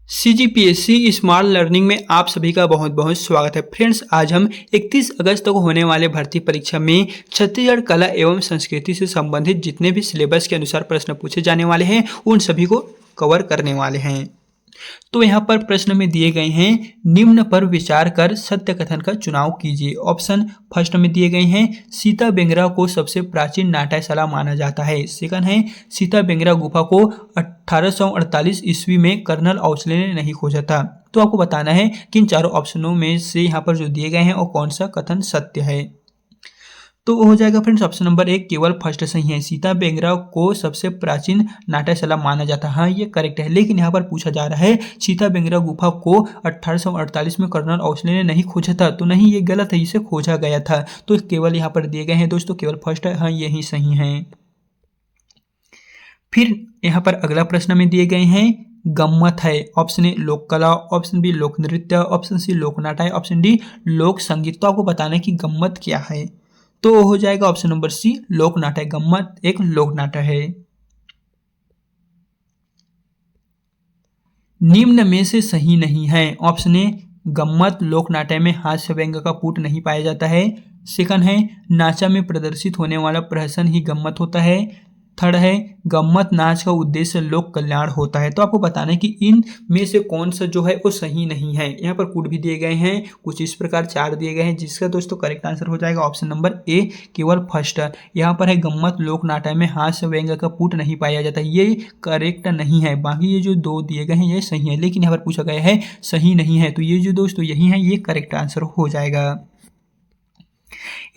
CGPSC smart learning में आप सभी का बहुत बहुत स्वागत है। फ्रेंड्स, आज हम 31 अगस्त को होने वाले भर्ती परीक्षा में छत्तीसगढ़ कला एवं संस्कृति से संबंधित जितने भी सिलेबस के अनुसार प्रश्न पूछे जाने वाले हैं उन सभी को कवर करने वाले हैं। तो यहाँ पर प्रश्न में दिए गए हैं, निम्न पर विचार कर सत्य कथन का चुनाव कीजिए। ऑप्शन फर्स्ट में दिए गए हैं, सीता बेंगरा को सबसे प्राचीन नाट्यशाला माना जाता है। सेकंड है, सीता बेंगरा गुफा को 1848 ईस्वी में कर्नल औजले ने नहीं खोजा था। तो आपको बताना है कि इन चारों ऑप्शनों में से यहाँ पर जो दिए गए हैं वो कौन सा कथन सत्य है। तो हो जाएगा फ्रेंड्स ऑप्शन नंबर 1 केवल फर्स्ट सही है। सीता बेंगरा को सबसे प्राचीन नाट्यशाला माना जाता है, हाँ ये करेक्ट है। लेकिन यहाँ पर पूछा जा रहा है सीता बेंगरा गुफा को 1848 में कर्नल औजले ने नहीं खोजा था, तो नहीं ये गलत है, इसे खोजा गया था। तो केवल यहाँ पर दिए गए हैं दोस्तों केवल फर्स्ट है, हाँ यही सही है। फिर यहाँ पर अगला प्रश्न में दिए गए हैं, गम्मत है। ऑप्शन ए लोक कला, ऑप्शन बी लोक नृत्य, ऑप्शन सी लोक नाट्य, ऑप्शन डी लोक संगीत। तो आपको बताना है कि गम्मत क्या है। तो हो जाएगा ऑप्शन नंबर सी लोक नाट्य। गम्मत एक लोक नाट्य है। निम्न में से सही नहीं है। ऑप्शन ए गम्मत लोक नाट्य में हास्य व्यंग का पुट नहीं पाया जाता है। सेकंड है, नाचा में प्रदर्शित होने वाला प्रहसन ही गम्मत होता है। थर्ड है, गम्मत नाच का उद्देश्य लोक कल्याण होता है। तो आपको बताना है कि इन में से कौन सा जो है वो सही नहीं है। यहाँ पर कूट भी दिए गए हैं, कुछ इस प्रकार 4 दिए गए हैं, जिसका दोस्तों करेक्ट आंसर हो जाएगा ऑप्शन नंबर ए केवल फर्स्ट। यहाँ पर है गम्मत लोक नाट्य में हास्य व्यंग का पुट नहीं पाया जाता, ये करेक्ट नहीं है। बाकी ये जो 2 दिए गए हैं ये सही है, लेकिन यहाँ पर पूछा गया है सही नहीं है, तो ये जो दोस्तों यही है ये करेक्ट आंसर हो जाएगा।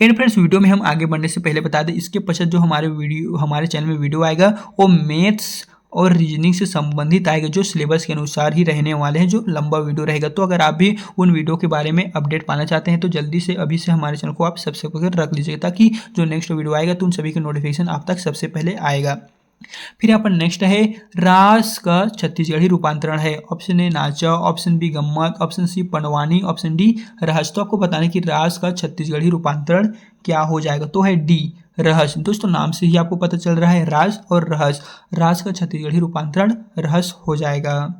एंड फ्रेंड्स, वीडियो में हम आगे बढ़ने से पहले बता दें, इसके पश्चात जो हमारे चैनल में वीडियो आएगा वो मैथ्स और रीजनिंग से संबंधित आएगा, जो सिलेबस के अनुसार ही रहने वाले हैं, जो लंबा वीडियो रहेगा। तो अगर आप भी उन वीडियो के बारे में अपडेट पाना चाहते हैं तो जल्दी से अभी से हमारे चैनल को आप सब्सक्राइब कर रख लीजिएगा, ताकि जो नेक्स्ट वीडियो आएगा तो उन सभी के नोटिफिकेशन आप तक सबसे पहले आएगा। फिर यहाँ पर नेक्स्ट है, रास का छत्तीसगढ़ी रूपांतरण है। Option A Nacha, option B Gammat, option C Pandwani, option D Rahas. तो आपको बताना है कि रास का छत्तीसगढ़ी रूपांतरण क्या हो जाएगा। तो है डी रहस। दोस्तों नाम से ही आपको पता चल रहा है रास और रहस, रास का छत्तीसगढ़ी रूपांतरण रहस हो जाएगा।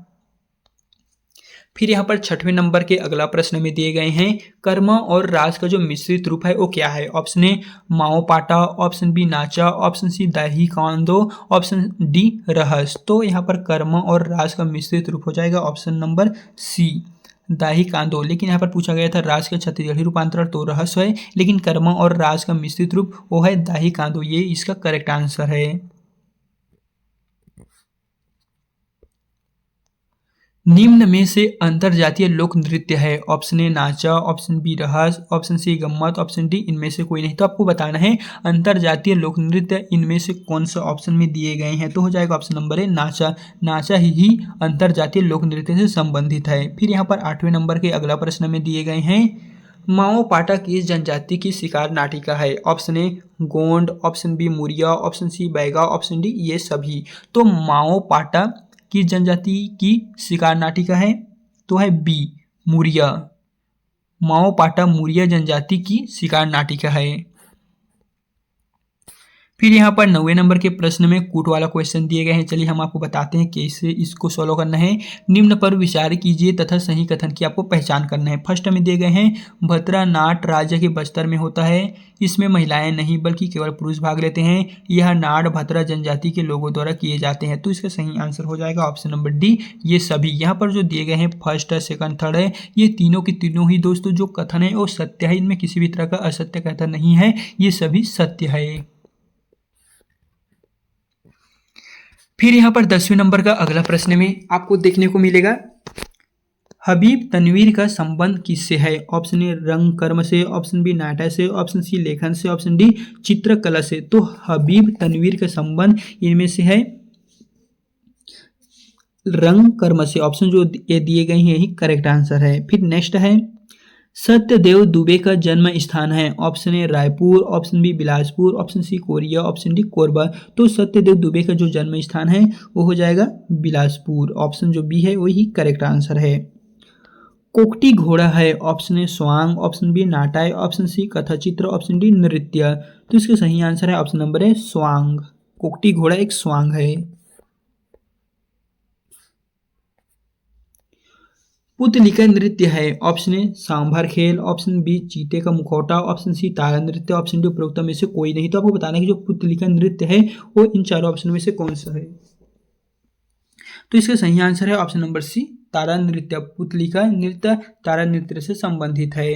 फिर यहाँ पर 6वें नंबर के अगला प्रश्न में दिए गए हैं, कर्म और रास का जो मिश्रित रूप है वो क्या है। ऑप्शन ए माओ पाटा, ऑप्शन बी नाचा, ऑप्शन सी दाही कांदो, ऑप्शन डी रहस। तो यहाँ पर कर्म और रास का मिश्रित रूप हो जाएगा ऑप्शन नंबर सी दाही कांदो। लेकिन यहाँ पर पूछा गया था रास का छत्तीसगढ़ी रूपांतरण, तो रहस है, लेकिन कर्म और रास का मिश्रित रूप वो है दाही कांदो, ये इसका करेक्ट आंसर है। निम्न में से अंतरजातीय लोक नृत्य है। Option A Nacha, option B रहस, ऑप्शन सी गम्मत, ऑप्शन डी इनमें से कोई नहीं। तो आपको बताना है अंतरजातीय लोक नृत्य इनमें से कौन सा ऑप्शन में दिए गए हैं। तो हो जाएगा ऑप्शन नंबर ए नाचा। नाचा ही अंतरजातीय लोक नृत्य से संबंधित है। फिर यहाँ पर 8वें नंबर के अगला प्रश्न में दिए गए हैं, माओ पाटा किस जनजाति की शिकार नाटिका है। Option A Gond, option B Muria, option C Baiga, option D ये सभी। तो माओ पाटा किस जनजाति की शिकार नाटिका है। तो है बी मुरिया। माओ पाटा मुरिया जनजाति की शिकार नाटिका है। फिर यहाँ पर 9वें नंबर के प्रश्न में कूट वाला क्वेश्चन दिए गए हैं। चलिए हम आपको बताते हैं कैसे इसको सॉल्व करना है। निम्न पर विचार कीजिए तथा सही कथन की आपको पहचान करना है। फर्स्ट में दिए गए हैं, भद्रा नाट राज्य के बस्तर में होता है, इसमें महिलाएं नहीं बल्कि केवल पुरुष भाग लेते हैं, यह नाट भद्रा जनजाति के लोगों द्वारा किए जाते हैं। तो इसका सही आंसर हो जाएगा ऑप्शन नंबर डी ये सभी। यहाँ पर जो दिए गए हैं फर्स्ट, सेकंड, थर्ड है, ये तीनों की तीनों ही दोस्तों जो कथन है वो सत्य है, इनमें किसी भी तरह का असत्य कथन नहीं है, ये सभी सत्य है। फिर यहाँ पर 10वें नंबर का अगला प्रश्न में आपको देखने को मिलेगा, हबीब तनवीर का संबंध किससे है। ऑप्शन ए रंग कर्म से, ऑप्शन बी नाट्य से, ऑप्शन सी लेखन से, ऑप्शन डी चित्रकला से। तो हबीब तनवीर का संबंध इनमें से है रंग कर्म से। ऑप्शन जो ये दिए गए हैं यही करेक्ट आंसर है। फिर नेक्स्ट है, सत्यदेव दुबे का जन्म स्थान है। Option A Raipur, option B Bilaspur, option C Koriya, option D Korba. तो सत्यदेव दुबे का जो जन्म स्थान है वो हो जाएगा बिलासपुर। ऑप्शन जो बी है वही करेक्ट आंसर है। कोकटी घोड़ा है। ऑप्शन ए स्वांग, ऑप्शन बी नाट्य, ऑप्शन सी कथाचित्र, ऑप्शन डी नृत्य। तो इसका सही आंसर है ऑप्शन नंबर ए स्वांग। कोकटी घोड़ा एक स्वांग है। पुतलिका नृत्य है? ऑप्शन ए सांभर खेल, ऑप्शन बी चीते का मुखौटा, ऑप्शन सी तारा नृत्य, ऑप्शन डी उपरोक्त में से कोई नहीं। तो आपको बताना है कि जो पुतलिका नृत्य है वो इन चारों ऑप्शन में से कौन सा है। तो इसका सही आंसर है ऑप्शन नंबर सी तारा नृत्य। पुतलिका नृत्य तारा नृत्य से संबंधित है।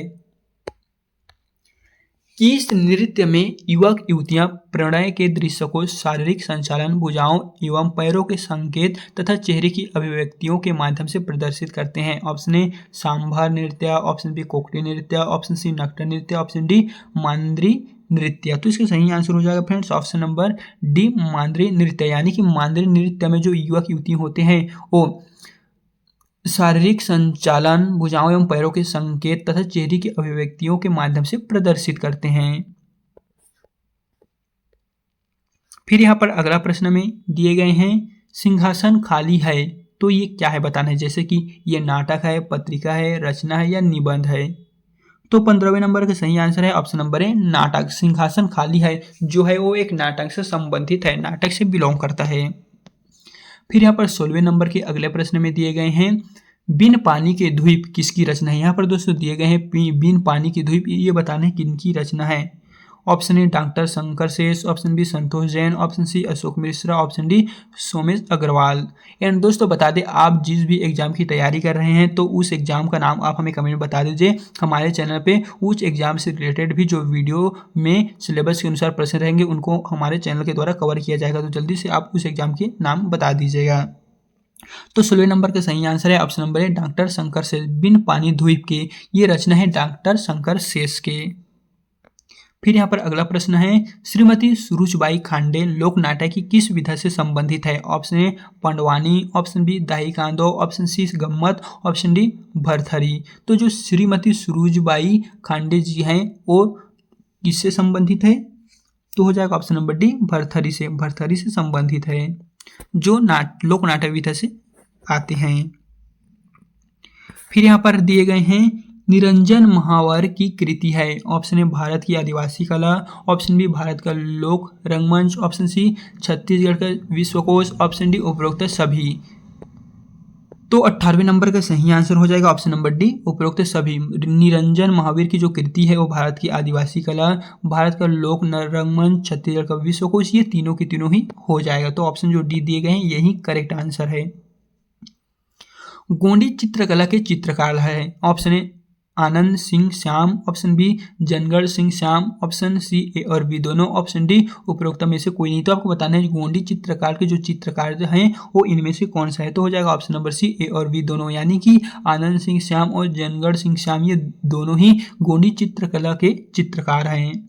किस नृत्य में युवक युवतियां प्रणय के दृश्य को शारीरिक संचालन, भुजाओं एवं पैरों के संकेत तथा चेहरे की अभिव्यक्तियों के माध्यम से प्रदर्शित करते हैं? ऑप्शन ए सांभर नृत्य, ऑप्शन बी कोकटी नृत्य, ऑप्शन सी नक्ट नृत्य, ऑप्शन डी मांद्री नृत्य। तो इसका सही आंसर हो जाएगा फ्रेंड्स ऑप्शन नंबर डी मांद्री नृत्य। यानी कि मांद्री नृत्य में जो युवक युवती होते हैं वो शारीरिक संचालन, भुजाओं एवं पैरों के संकेत तथा चेहरे की अभिव्यक्तियों के माध्यम से प्रदर्शित करते हैं। फिर यहाँ पर अगला प्रश्न में दिए गए हैं सिंहासन खाली है तो ये क्या है बताना है। जैसे कि ये नाटक है, पत्रिका है, रचना है या निबंध है। तो 15वें नंबर का सही आंसर है ऑप्शन नंबर ए नाटक। सिंहासन खाली है जो है वो एक नाटक से संबंधित है, नाटक से बिलोंग करता है। फिर यहाँ पर 16वें नंबर के अगले प्रश्न में दिए गए हैं बिन पानी के द्वीप किसकी रचना है। यहाँ पर दोस्तों दिए गए हैं बिन पानी के द्वीप, ये बताना है किनकी रचना है। Option A doctor Shankar Shesh, option B Santosh Jain, option C Ashok Mishra, option D Somesh Agrawal. And दोस्तों बता दें आप जिस भी एग्जाम की तैयारी कर रहे हैं तो उस एग्जाम का नाम आप हमें कमेंट में बता दीजिए। हमारे चैनल पे उस एग्जाम से रिलेटेड भी जो वीडियो में सिलेबस के अनुसार प्रश्न रहेंगे उनको हमारे चैनल के द्वारा कवर किया जाएगा। तो जल्दी से आप उस एग्जाम के नाम बता दीजिएगा। तो 16वें नंबर का सही आंसर है option number A doctor Shankar शेष। बिन पानी द्वीप के ये रचना है डॉक्टर शंकर शेष के। फिर यहाँ पर अगला प्रश्न है श्रीमती सुरुचबाई खांडे लोक नाटक की किस विधा से संबंधित है। Option A Pandwani, option B Dahi Kando, option C गम्मत, ऑप्शन डी भरथरी। तो जो श्रीमती सुरुचबाई खांडे जी हैं वो किससे संबंधित है। तो हो जाएगा ऑप्शन नंबर डी भरथरी से। भरथरी से संबंधित है जो लोक नाटक विधा से आते हैं। फिर यहाँ पर दिए गए हैं निरंजन महावर की कृति है। ऑप्शन ए भारत की आदिवासी कला, ऑप्शन बी भारत का लोक रंगमंच, ऑप्शन सी छत्तीसगढ़ का विश्वकोश, ऑप्शन डी उपरोक्त सभी। तो 18वें नंबर का सही आंसर हो जाएगा ऑप्शन नंबर डी उपरोक्त सभी। निरंजन महावीर की जो कृति है वो भारत की आदिवासी कला, भारत का लोक रंगमंच, छत्तीसगढ़ का विश्वकोश, ये तीनों की तीनों ही हो जाएगा। तो ऑप्शन जो डी दिए गए हैं यही करेक्ट आंसर है। गोंडी चित्रकला के चित्रकार है। Option A Anand Singh Shyam, option B Jangarh Singh Shyam, option C A और बी दोनों, ऑप्शन डी उपरोक्त में से कोई नहीं। तो आपको बताना है गोंडी चित्रकार के जो चित्रकार हैं वो इनमें से कौन सा है। तो हो जाएगा ऑप्शन नंबर सी ए और बी दोनों। यानी कि आनंद सिंह श्याम और जनगढ़ सिंह श्याम ये दोनों ही गोंडी चित्रकला के चित्रकार हैं।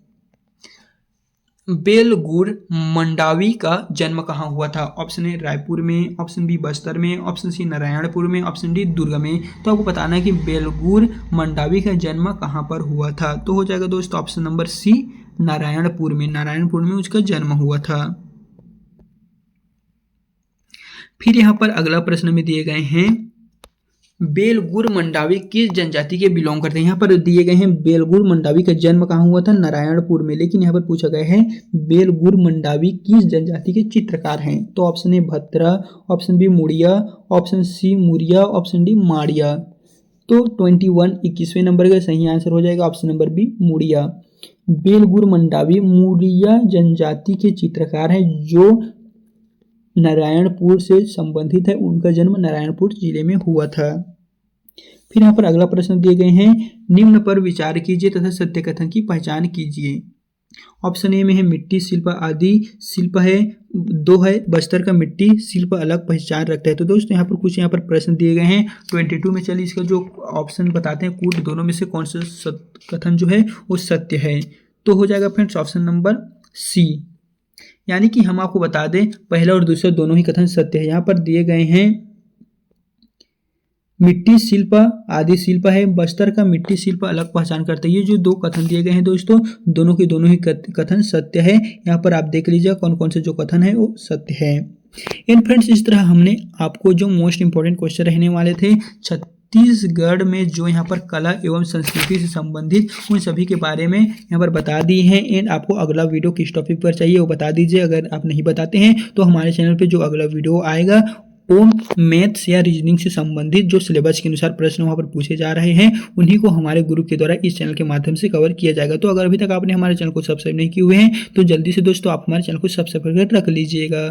बेलगुर मंडावी का जन्म कहाँ हुआ था। ऑप्शन ए रायपुर में, ऑप्शन बी बस्तर में, ऑप्शन सी नारायणपुर में, ऑप्शन डी दुर्ग में। तो आपको बताना है कि बेलगुर मंडावी का जन्म कहाँ पर हुआ था। तो हो जाएगा दोस्तों ऑप्शन नंबर सी नारायणपुर में। नारायणपुर में उसका जन्म हुआ था। फिर यहाँ पर अगला प्रश्न में दिए गए हैं बेलगुर मंडावी किस जनजाति के बिलोंग करते हैं। यहाँ पर दिए गए हैं बेलगुर मंडावी का जन्म कहाँ हुआ था, नारायणपुर में। लेकिन यहाँ पर पूछा गया है बेलगुर मंडावी किस जनजाति के चित्रकार हैं। तो option A Bhadra, option B Mudiya, option C Muria, option D Madiya. तो 21वें नंबर का सही आंसर हो जाएगा option number B Mudiya. Belgur Mandavi Mudiya जनजाति के चित्रकार हैं जो नारायणपुर से संबंधित है। उनका जन्म नारायणपुर जिले में हुआ था। फिर यहाँ पर अगला प्रश्न दिए गए हैं निम्न पर विचार कीजिए तथा सत्य कथन की पहचान कीजिए। ऑप्शन ए में है मिट्टी शिल्प आदि शिल्प है, दो है बस्तर का मिट्टी शिल्प अलग पहचान रखता है। तो दोस्तों यहाँ पर कुछ यहाँ पर प्रश्न दिए गए हैं 22 में। चलिए इसका जो ऑप्शन बताते हैं कूट दोनों में से कौन सा कथन जो है वो सत्य है। तो हो जाएगा फ्रेंड्स ऑप्शन नंबर सी। यानी कि हम आपको बता दें पहला और दूसरा दोनों ही कथन सत्य है। यहाँ पर दिए गए हैं मिट्टी शिल्प आदि शिल्प है, बस्तर का मिट्टी शिल्प अलग पहचान करता है। ये जो दो कथन दिए गए हैं दोस्तों दोनों के दोनों ही कथन सत्य है। यहाँ पर आप देख लीजिए कौन कौन से जो कथन है वो सत्य है। इन फ्रेंड्स इस तरह हमने आपको जो मोस्ट इंपॉर्टेंट क्वेश्चन रहने वाले थे छत्तीसगढ़ में जो यहाँ पर कला एवं संस्कृति से संबंधित उन सभी के बारे में यहाँ पर बता दी है। एंड आपको अगला वीडियो किस टॉपिक पर चाहिए वो बता दीजिए। अगर आप नहीं बताते हैं तो हमारे चैनल पे जो अगला वीडियो आएगा वो मैथ्स या रीजनिंग से संबंधित जो सिलेबस के अनुसार प्रश्न वहाँ पर पूछे जा रहे हैं उन्हीं को हमारे गुरु के द्वारा इस चैनल के माध्यम से कवर किया जाएगा। तो अगर अभी तक आपने हमारे चैनल को सब्सक्राइब नहीं किए हुए हैं तो जल्दी से दोस्तों आप हमारे चैनल को सब्सक्राइब कर रख लीजिएगा।